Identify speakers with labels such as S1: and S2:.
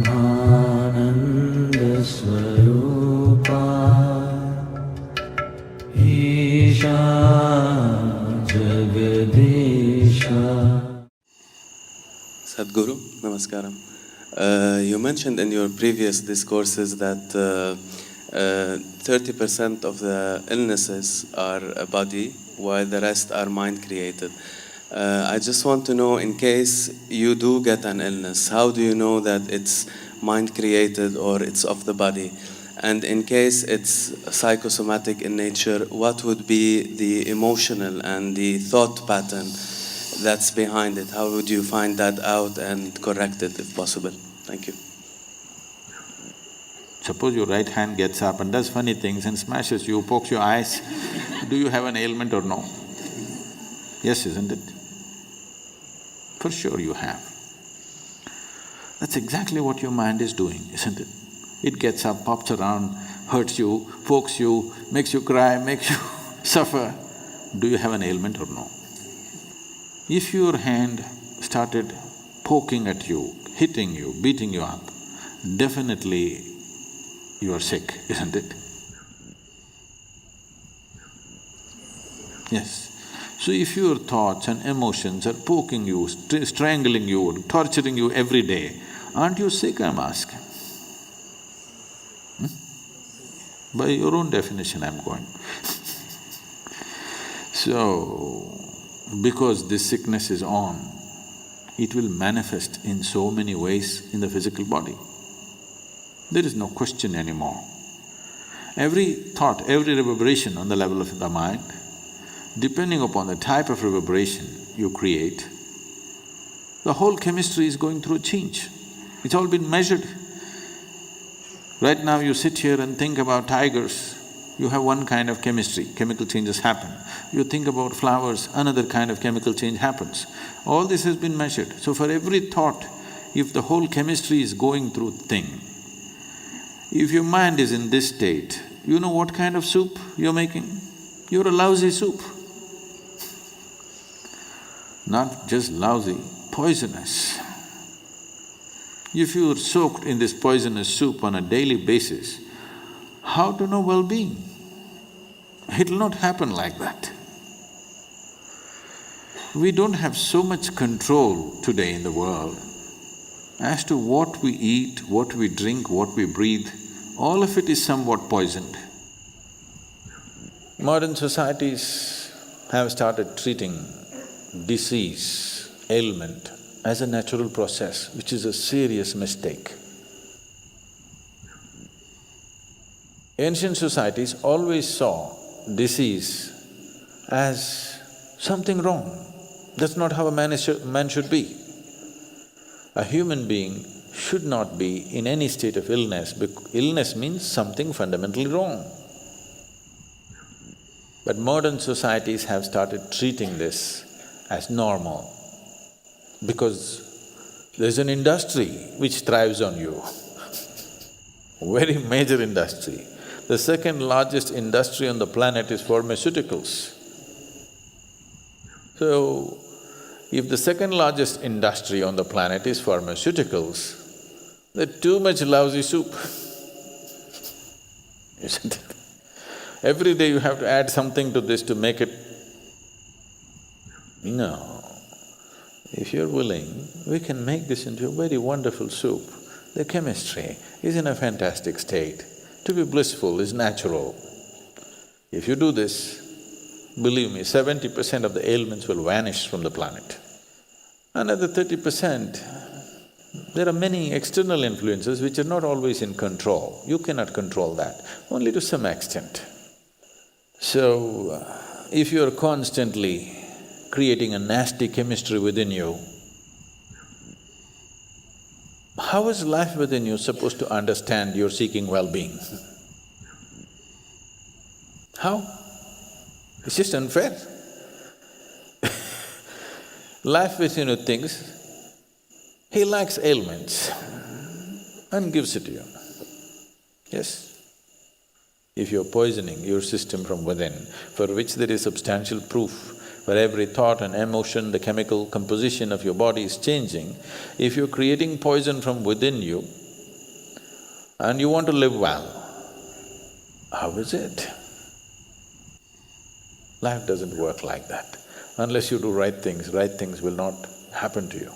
S1: Brahmananda Swarupa Isha Jagadisha.
S2: Sadhguru, Namaskaram. You mentioned in your previous discourses that 30% of the illnesses are body, while the rest are mind-created. I just want to know, in case you do get an illness, how do you know that it's mind-created or it's of the body? And in case it's psychosomatic in nature, what would be the emotional and the thought pattern that's behind it? How would you find that out and correct it if possible? Thank you.
S3: Suppose your right hand gets up and does funny things and smashes you, pokes your eyes, do you have an ailment or no? Yes, isn't it? For sure you have. That's exactly what your mind is doing, isn't it? It gets up, pops around, hurts you, pokes you, makes you cry, makes you suffer. Do you have an ailment or no? If your hand started poking at you, hitting you, beating you up, definitely you are sick, isn't it? Yes. So if your thoughts and emotions are poking you, strangling you, torturing you every day, aren't you sick, I'm asking? By your own definition I'm going. So, because this sickness is on, it will manifest in so many ways in the physical body. There is no question anymore. Every thought, every reverberation on the level of the mind, depending upon the type of reverberation you create, the whole chemistry is going through a change. It's all been measured. Right now you sit here and think about tigers, you have one kind of chemistry, chemical changes happen. You think about flowers, another kind of chemical change happens. All this has been measured. So for every thought, if the whole chemistry is going through thing, if your mind is in this state, you know what kind of soup you're making? You're a lousy soup. Not just lousy, poisonous. If you're soaked in this poisonous soup on a daily basis, how to know well-being? It'll not happen like that. We don't have so much control today in the world as to what we eat, what we drink, what we breathe, all of it is somewhat poisoned. Modern societies have started treating disease, ailment as a natural process, which is a serious mistake. Ancient societies always saw disease as something wrong. That's not how a man should be. A human being should not be in any state of illness, because illness means something fundamentally wrong. But modern societies have started treating this as normal, because there's an industry which thrives on you, very major industry. The second largest industry on the planet is pharmaceuticals. So, if the second largest industry on the planet is pharmaceuticals, there's too much lousy soup, isn't it? Every day you have to add something to this to make it… No. If you're willing, we can make this into a very wonderful soup. The chemistry is in a fantastic state. To be blissful is natural. If you do this, believe me, 70% of the ailments will vanish from the planet. Another 30%, there are many external influences which are not always in control. You cannot control that, only to some extent. So, if you're constantly creating a nasty chemistry within you, how is life within you supposed to understand you're seeking well-being? How? It's just unfair. Life within you thinks, he likes ailments and gives it to you. Yes? If you're poisoning your system from within, for which there is substantial proof For every thought and emotion, the chemical composition of your body is changing. If you're creating poison from within you and you want to live well, how is it? Life doesn't work like that. Unless you do right things will not happen to you.